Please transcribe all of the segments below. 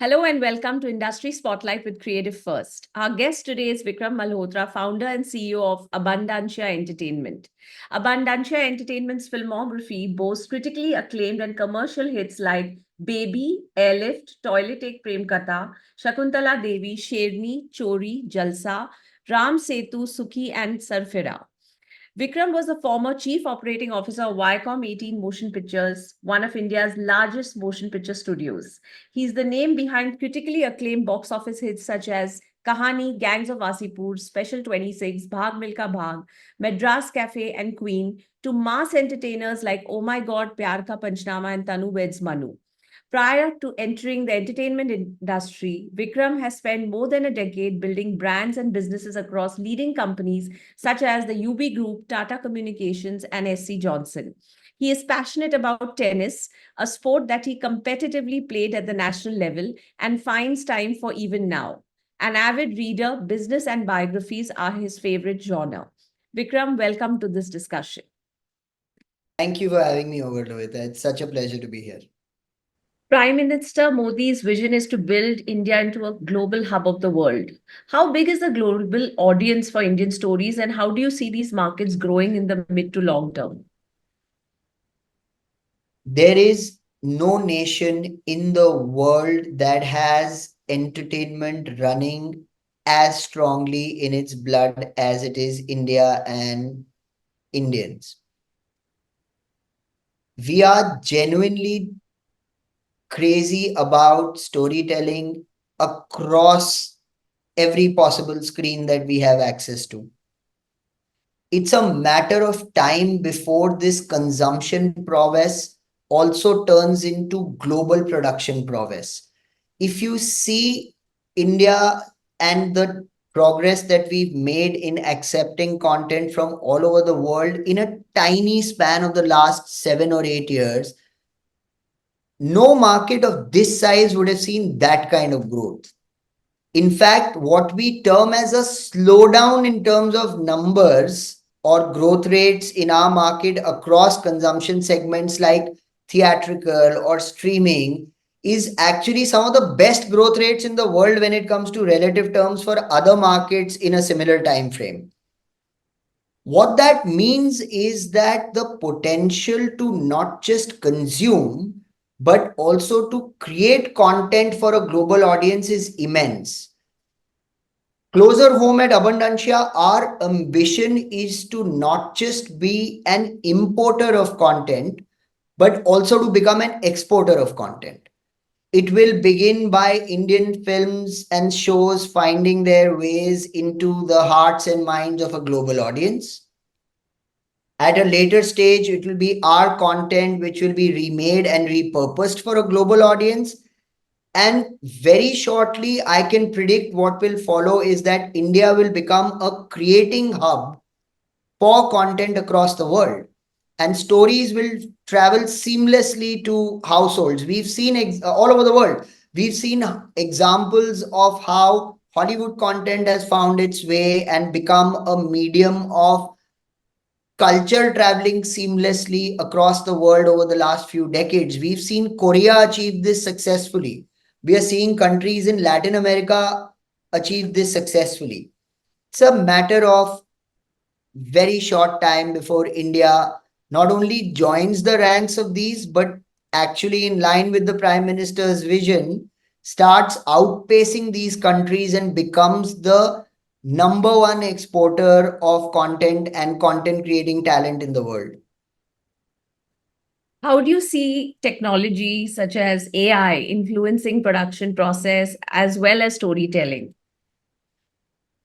Hello and welcome to Industry Spotlight with Creative First. Our guest today is Vikram Malhotra, founder and CEO of Abundantia Entertainment. Abundantia Entertainment's filmography boasts critically acclaimed and commercial hits like Baby, Airlift, Toilet Ek Prem Katha, Shakuntala Devi, Sherni, Chori, Jalsa, Ram Setu, Sukhi, and Sarfira. Vikram was the former Chief Operating Officer of Viacom 18 Motion Pictures, one of India's largest motion picture studios. He's the name behind critically acclaimed box office hits such as Kahani, Gangs of Wasipur, Special 26, Bhag Milka Bhag, Madras Cafe, and Queen, to mass entertainers like Oh My God, Pyar Ka Panchnama, and Tanu Weds Manu. Prior to entering the entertainment industry, Vikram has spent more than a decade building brands and businesses across leading companies such as the UB Group, Tata Communications, and SC Johnson. He is passionate about tennis, a sport that he competitively played at the national level and finds time for even now. An avid reader, business and biographies are his favorite genre. Vikram, welcome to this discussion. Thank you for having me over, Lohiта. It's such a pleasure to be here. Prime Minister Modi's vision is to build India into a global hub of the world. How big is the global audience for Indian stories, and how do you see these markets growing in the mid to long term? There is no nation in the world that has entertainment running as strongly in its blood as it is India and Indians. We are genuinely crazy about storytelling across every possible screen that we have access to. It's a matter of time before this consumption prowess also turns into global production prowess. If you see India and the progress that we've made in accepting content from all over the world in a tiny span of the last 7 or 8 years, no market of this size would have seen that kind of growth. In fact, what we term as a slowdown in terms of numbers or growth rates in our market across consumption segments like theatrical or streaming is actually some of the best growth rates in the world when it comes to relative terms for other markets in a similar time frame. What that means is that the potential to not just consume, but also to create content for a global audience is immense. Closer home at Abundantia, our ambition is to not just be an importer of content, but also to become an exporter of content. It will begin by Indian films and shows finding their ways into the hearts and minds of a global audience. At a later stage, it will be our content which will be remade and repurposed for a global audience. And very shortly, I can predict what will follow is that India will become a creating hub for content across the world. And stories will travel seamlessly to households. We've seen all over the world. We've seen examples of how Hollywood content has found its way and become a medium of culture traveling seamlessly across the world over the last few decades. We've seen Korea achieve this successfully. We are seeing countries in Latin America achieve this successfully. It's a matter of very short time before India not only joins the ranks of these, but actually, in line with the Prime Minister's vision, starts outpacing these countries and becomes the number one exporter of content and content creating talent in the world. How do you see technology such as AI influencing production process as well as storytelling?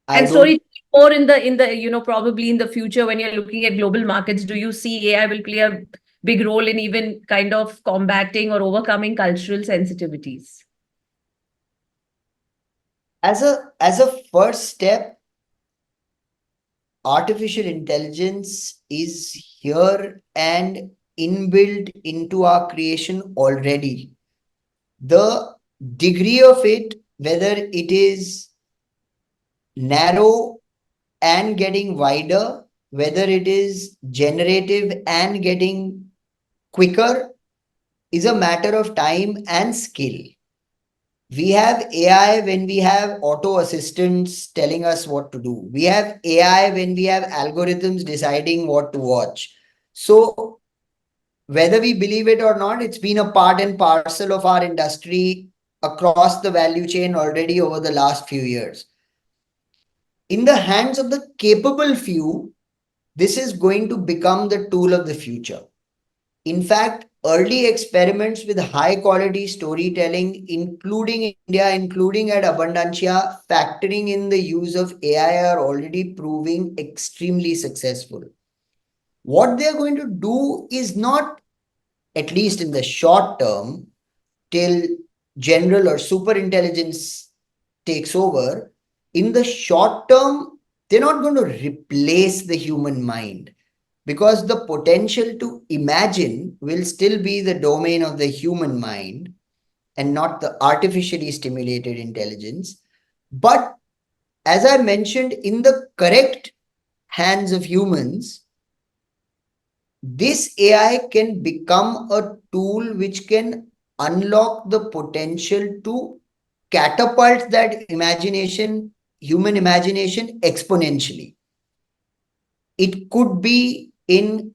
I And don't storytelling more in the probably in the future when you're looking at global markets, do you see AI will play a big role in even kind of combating or overcoming cultural sensitivities? as a first step, artificial intelligence is here and inbuilt into our creation already. The degree of it, whether it is narrow and getting wider, whether it is generative and getting quicker, is a matter of time and skill. We have AI when we have auto assistants telling us what to do. We have AI when we have algorithms deciding what to watch. So, whether we believe it or not, it's been a part and parcel of our industry across the value chain already over the last few years. In the hands of the capable few, this is going to become the tool of the future. In fact, early experiments with high quality storytelling, including in India, including at Abundancia, factoring in the use of AI, are already proving extremely successful. What they are going to do is not, at least in the short term, till general or super intelligence takes over, in the short term, they're not going to replace the human mind, because the potential to imagine will still be the domain of the human mind and not the artificially stimulated intelligence. But as I mentioned, in the correct hands of humans, this AI can become a tool which can unlock the potential to catapult that imagination, human imagination, exponentially. It could be in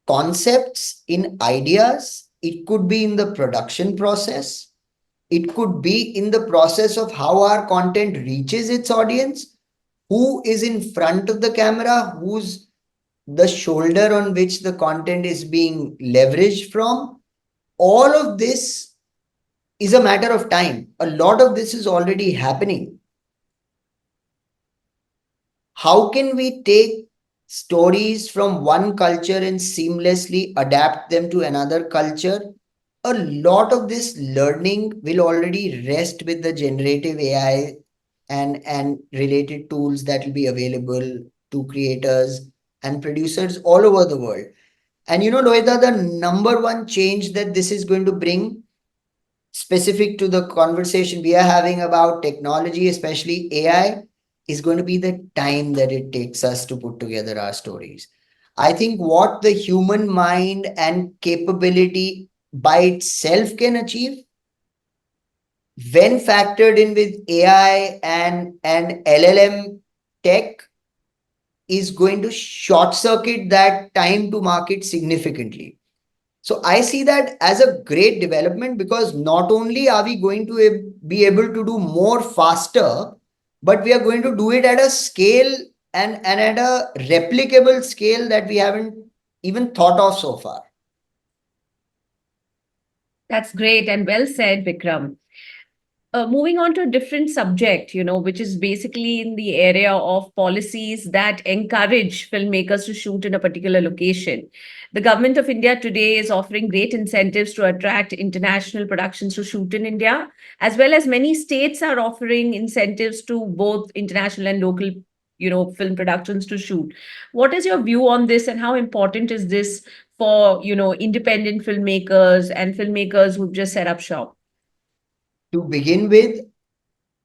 concepts, in ideas, it could be in the production process, it could be in the process of how our content reaches its audience, who is in front of the camera, who's the shoulder on which the content is being leveraged from. All of this is a matter of time. A lot of this is already happening. How can we take stories from one culture and seamlessly adapt them to another culture? A lot of this learning will already rest with the generative AI and related tools that will be available to creators and producers all over the world. And Loida, the number one change that this is going to bring, specific to the conversation we are having about technology, especially AI, is going to be the time that it takes us to put together our stories. I think what the human mind and capability by itself can achieve, when factored in with AI and LLM tech, is going to short circuit that time to market significantly. So I see that as a great development, because not only are we going to be able to do more faster, but we are going to do it at a scale and at a replicable scale that we haven't even thought of so far. That's great and well said, Vikram. Moving on to a different subject, which is basically in the area of policies that encourage filmmakers to shoot in a particular location. The government of India today is offering great incentives to attract international productions to shoot in India, as well as many states are offering incentives to both international and local, film productions to shoot. What is your view on this, and how important is this for, independent filmmakers and filmmakers who've just set up shop? To begin with,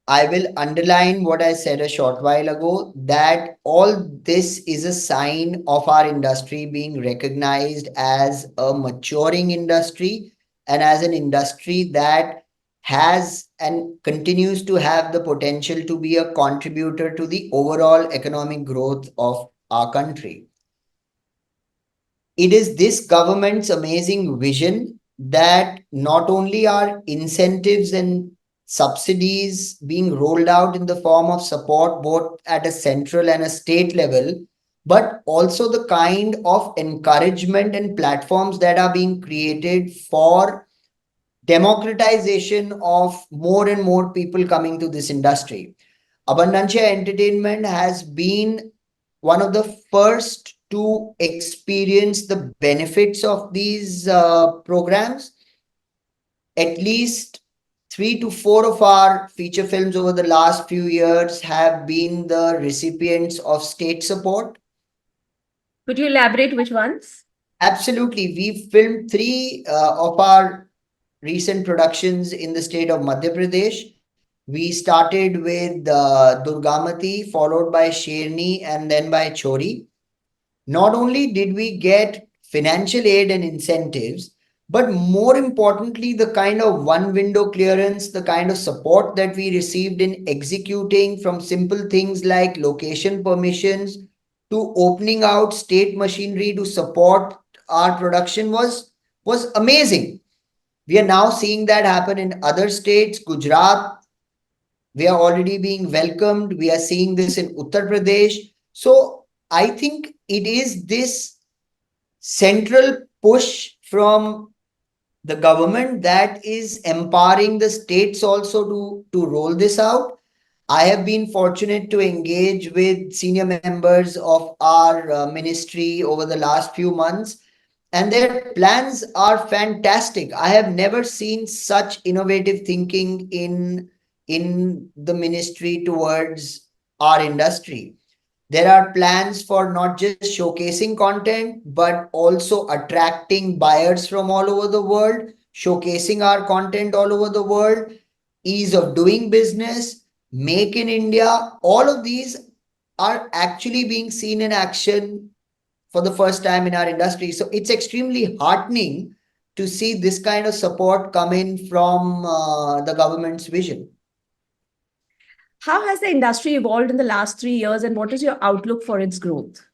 I will underline what I said a short while ago, that all this is a sign of our industry being recognized as a maturing industry and as an industry that has and continues to have the potential to be a contributor to the overall economic growth of our country. It is this government's amazing vision that not only are incentives and subsidies being rolled out in the form of support both at a central and a state level, but also the kind of encouragement and platforms that are being created for democratization of more and more people coming to this industry. Abundancia Entertainment has been one of the first to experience the benefits of these programs. At least 3 to 4 of our feature films over the last few years have been the recipients of state support. Could you elaborate which ones? Absolutely. We filmed three of our recent productions in the state of Madhya Pradesh. We started with Durgamati, followed by Sherni, and then by Chori. Not only did we get financial aid and incentives, But more importantly, the kind of one window clearance, the kind of support that we received in executing from simple things like location permissions to opening out state machinery to support our production was amazing. We are now seeing that happen in other states. Gujarat, we are already being welcomed. We are seeing this in Uttar Pradesh. So I think it is this central push from the government that is empowering the states also to roll this out. I have been fortunate to engage with senior members of our ministry over the last few months, and their plans are fantastic. I have never seen such innovative thinking in the ministry towards our industry. There are plans for not just showcasing content, but also attracting buyers from all over the world, showcasing our content all over the world, ease of doing business, make in India. All of these are actually being seen in action for the first time in our industry. So it's extremely heartening to see this kind of support come in from the government's vision. How has the industry evolved in the last 3 years, and what is your outlook for its growth?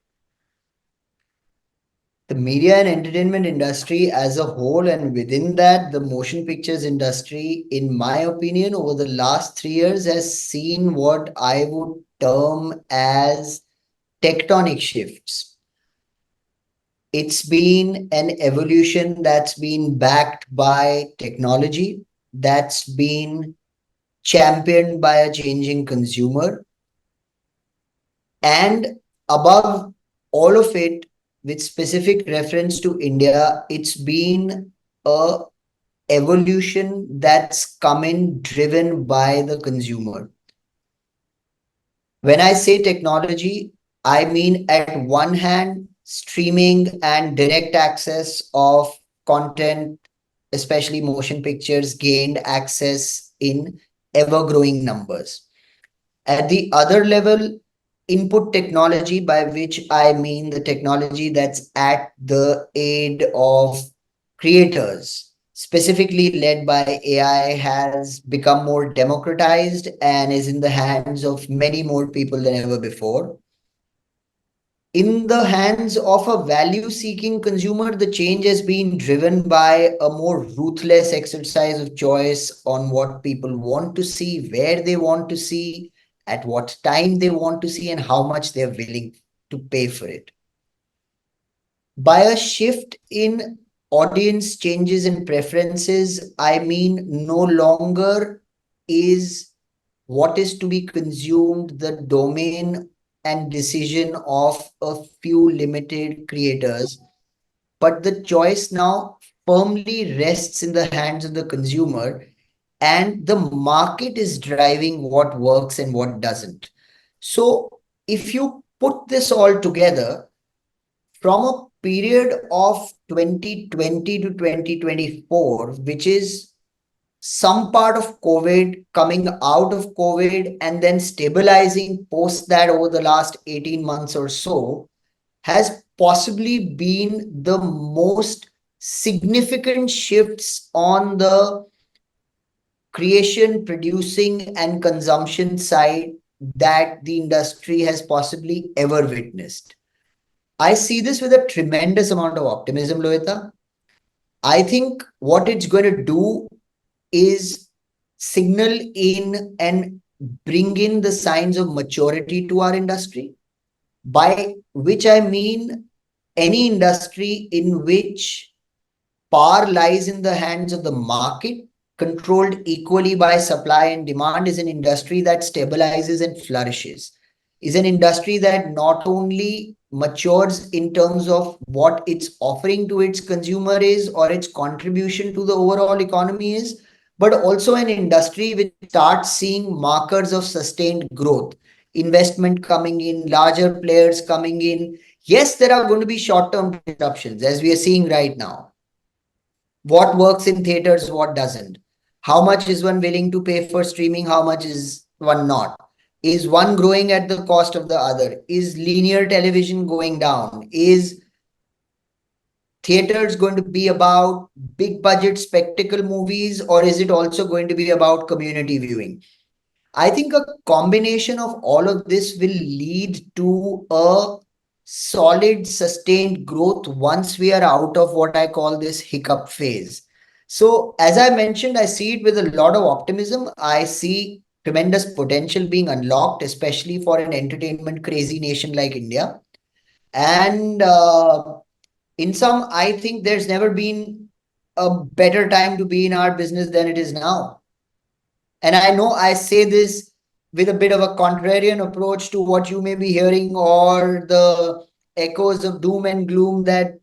The media and entertainment industry as a whole, and within that, the motion pictures industry, in my opinion, over the last 3 years has seen what I would term as tectonic shifts. It's been an evolution that's been backed by technology, that's been championed by a changing consumer, and above all of it, with specific reference to India, it's been a evolution that's come in driven by the consumer. When I say technology, I mean at one hand, streaming and direct access of content, especially motion pictures, gained access in ever growing numbers. At the other level, input technology, by which I mean the technology that's at the aid of creators, specifically led by AI, has become more democratized and is in the hands of many more people than ever before. In the hands of a value seeking consumer, the change has been driven by a more ruthless exercise of choice on what people want to see, where they want to see, at what time they want to see, and how much they're willing to pay for it. By a shift in audience changes and preferences, I mean no longer is what is to be consumed the domain and decision of a few limited creators, but the choice now firmly rests in the hands of the consumer, and the market is driving what works and what doesn't. So, if you put this all together, from a period of 2020 to 2024, which is some part of COVID, coming out of COVID, and then stabilizing post that over the last 18 months or so, has possibly been the most significant shifts on the creation, producing, and consumption side that the industry has possibly ever witnessed. I see this with a tremendous amount of optimism, Loita. I think what it's going to do is signal in and bring in the signs of maturity to our industry, by which I mean any industry in which power lies in the hands of the market, controlled equally by supply and demand, is an industry that stabilizes and flourishes, is an industry that not only matures in terms of what it's offering to its consumer is or its contribution to the overall economy is, but also an industry which starts seeing markers of sustained growth, investment coming in, larger players coming in. Yes, there are going to be short term disruptions as we are seeing right now. What works in theaters, what doesn't? How much is one willing to pay for streaming? How much is one not? Is one growing at the cost of the other? Is linear television going down? Is theaters going to be about big budget spectacle movies, or is it also going to be about community viewing? I think a combination of all of this will lead to a solid, sustained growth once we are out of what I call this hiccup phase. So, as I mentioned, I see it with a lot of optimism. I see tremendous potential being unlocked, especially for an entertainment crazy nation like India. And in some, I think there's never been a better time to be in our business than it is now. And I know I say this with a bit of a contrarian approach to what you may be hearing, or the echoes of doom and gloom that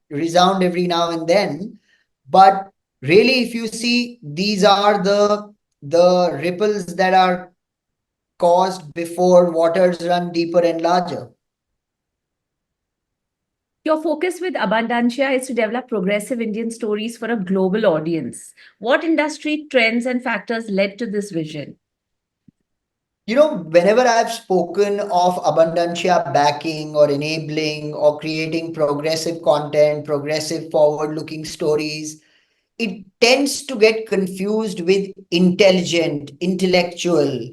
resound every now and then. But really, if you see, these are the ripples that are caused before waters run deeper and larger. Your focus with Abundantia is to develop progressive Indian stories for a global audience. What industry trends and factors led to this vision? Whenever I've spoken of abundantia backing or enabling or creating progressive content, progressive forward-looking stories, it tends to get confused with intelligent, intellectual,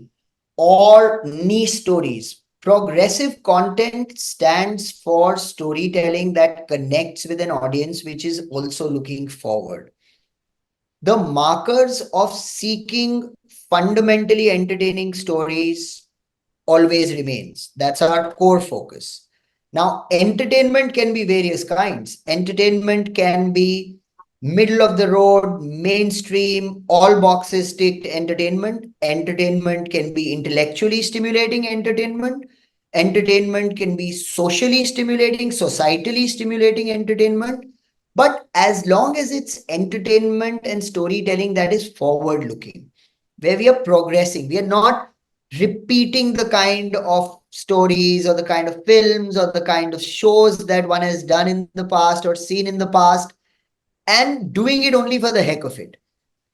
or niche stories. Progressive content stands for storytelling that connects with an audience which is also looking forward. The markers of seeking fundamentally entertaining stories always remains. That's our core focus. Now, entertainment can be various kinds. Entertainment can be middle of the road, mainstream, all boxes ticked entertainment. Entertainment can be intellectually stimulating entertainment. Entertainment can be socially stimulating, societally stimulating entertainment. But as long as it's entertainment and storytelling that is forward looking, where we are progressing, we are not repeating the kind of stories or the kind of films or the kind of shows that one has done in the past or seen in the past, and doing it only for the heck of it.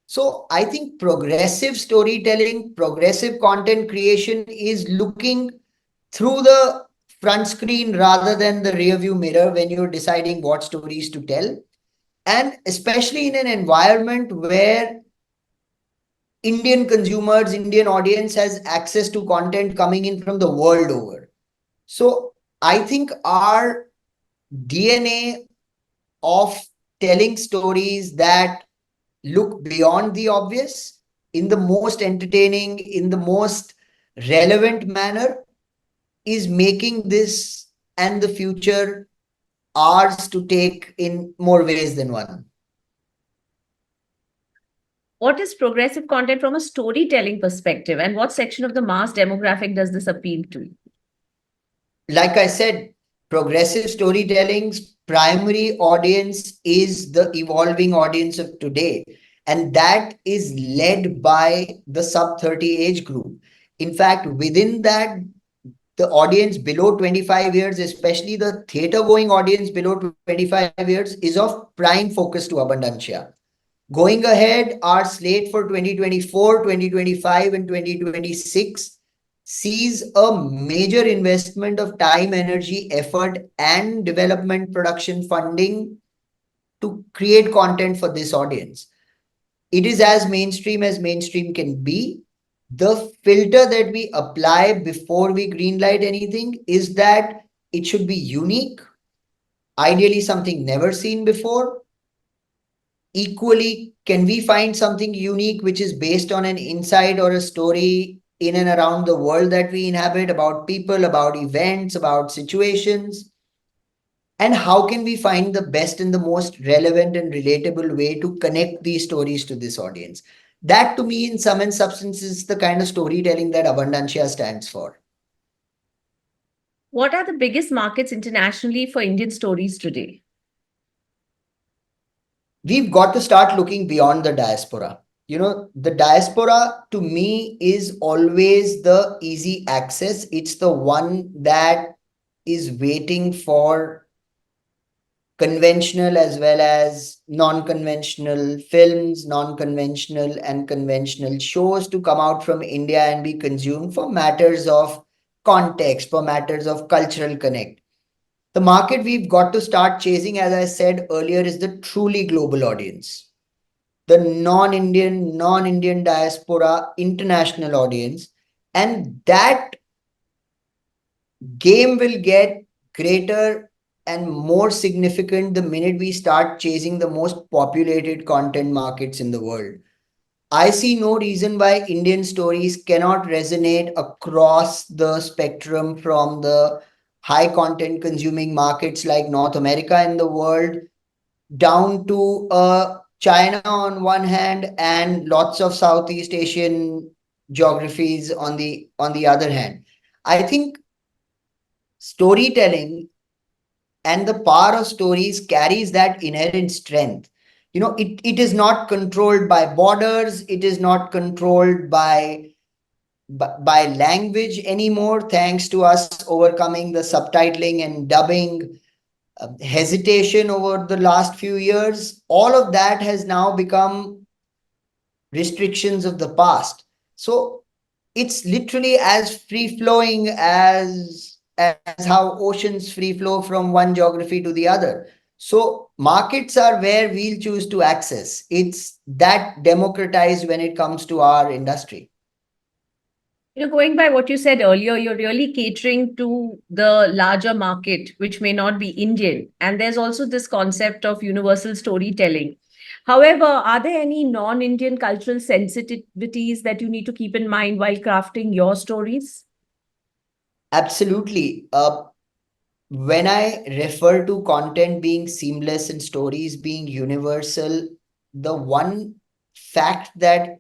So I think progressive storytelling, progressive content creation is looking through the front screen rather than the rear view mirror when you're deciding what stories to tell. And especially in an environment where Indian consumers, Indian audience has access to content coming in from the world over. So I think our DNA of telling stories that look beyond the obvious in the most entertaining, in the most relevant manner is making this and the future ours to take in more ways than one. What is progressive content from a storytelling perspective, and what section of the mass demographic does this appeal to? Like I said, progressive storytelling's primary audience is the evolving audience of today. And that is led by the sub 30 age group. In fact, within that, the audience below 25 years, especially the theater going audience below 25 years, is of prime focus to Abundantia. Going ahead, our slate for 2024, 2025, and 2026 sees a major investment of time, energy, effort, and development production funding to create content for this audience. It is as mainstream can be. The filter that we apply before we greenlight anything is that it should be unique, ideally something never seen before. Equally, can we find something unique which is based on an insight or a story in and around the world that we inhabit, about people, about events, about situations? And how can we find the best and the most relevant and relatable way to connect these stories to this audience? That to me, in sum and substance, is the kind of storytelling that Abundantia stands for. What are the biggest markets internationally for Indian stories today? We've got to start looking beyond the diaspora. The diaspora to me is always the easy access. It's the one that is waiting for conventional as well as non-conventional films, non-conventional and conventional shows to come out from India and be consumed for matters of context, for matters of cultural connect. The market we've got to start chasing, as I said earlier, is the truly global audience, the non Indian diaspora, international audience. And that game will get greater and more significant the minute we start chasing the most populated content markets in the world. I see no reason why Indian stories cannot resonate across the spectrum from the high content consuming markets like North America and the world down to China on one hand and lots of Southeast Asian geographies on the other hand. I think storytelling and the power of stories carries that inherent strength. It is not controlled by borders, it is not controlled by language anymore, thanks to us overcoming the subtitling and dubbing hesitation over the last few years. All of that has now become restrictions of the past. So it's literally as free flowing as how oceans free flow from one geography to the other. So markets are where we'll choose to access. It's that democratized when it comes to our industry. Going by what you said earlier, you're really catering to the larger market, which may not be Indian. And there's also this concept of universal storytelling. However, are there any non Indian cultural sensitivities that you need to keep in mind while crafting your stories? Absolutely. When I refer to content being seamless and stories being universal, the one fact that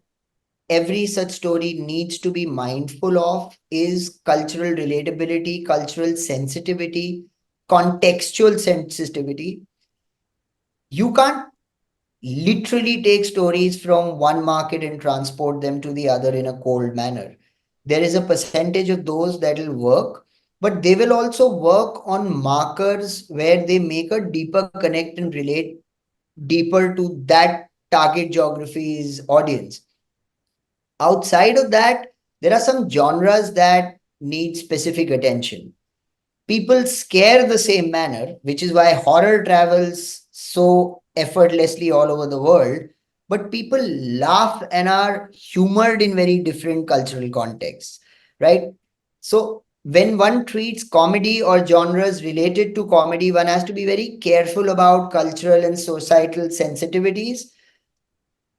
every such story needs to be mindful of is cultural relatability, cultural sensitivity, contextual sensitivity. You can't literally take stories from one market and transport them to the other in a cold manner. There is a percentage of those that will work, but they will also work on markers where they make a deeper connect and relate deeper to that target geography's audience. Outside of that, there are some genres that need specific attention. People scare the same manner, which is why horror travels so effortlessly all over the world. But people laugh and are humored in very different cultural contexts, right? So when one treats comedy or genres related to comedy, one has to be very careful about cultural and societal sensitivities.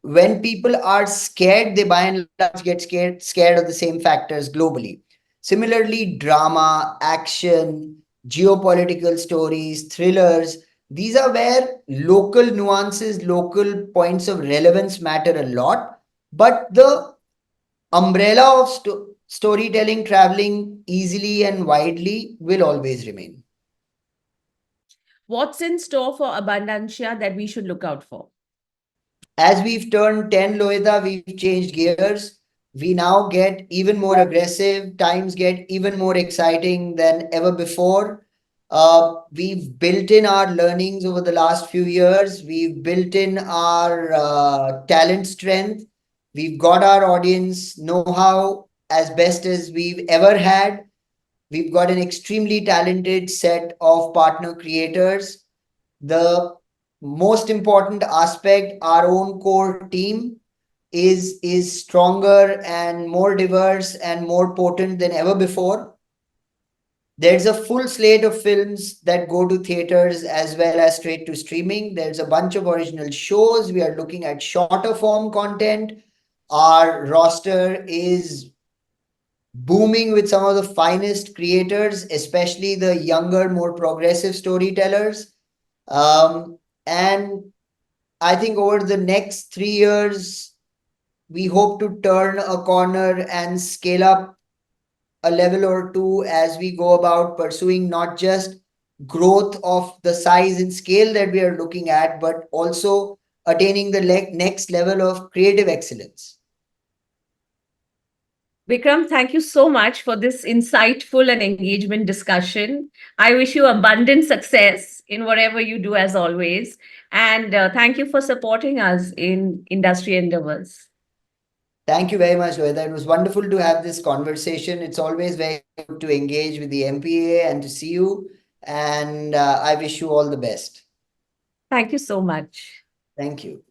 When people are scared, they by and large get scared of the same factors globally. Similarly, drama, action, geopolitical stories, thrillers, these are where local nuances, local points of relevance matter a lot. But the umbrella of storytelling traveling easily and widely will always remain. What's in store for Abundancia that we should look out for? As we've turned 10, Lohita, we've changed gears. We now get even more aggressive. Times get even more exciting than ever before. We've built in our learnings over the last few years. We've built in our talent strength. We've got our audience know how as best as we've ever had. We've got an extremely talented set of partner creators. The most important aspect, our own core team is stronger and more diverse and more potent than ever before. There's a full slate of films that go to theaters as well as straight to streaming. There's a bunch of original shows. We are looking at shorter form content. Our roster is booming with some of the finest creators, especially the younger, more progressive storytellers. And I think over the next 3 years, we hope to turn a corner and scale up a level or two as we go about pursuing not just growth of the size and scale that we are looking at, but also attaining the next level of creative excellence. Vikram, thank you so much for this insightful and engagement discussion. I wish you abundant success in whatever you do, as always. And thank you for supporting us in industry endeavors. Thank you very much, Loida. It was wonderful to have this conversation. It's always very good to engage with the MPA and to see you. and I wish you all the best. Thank you so much. Thank you.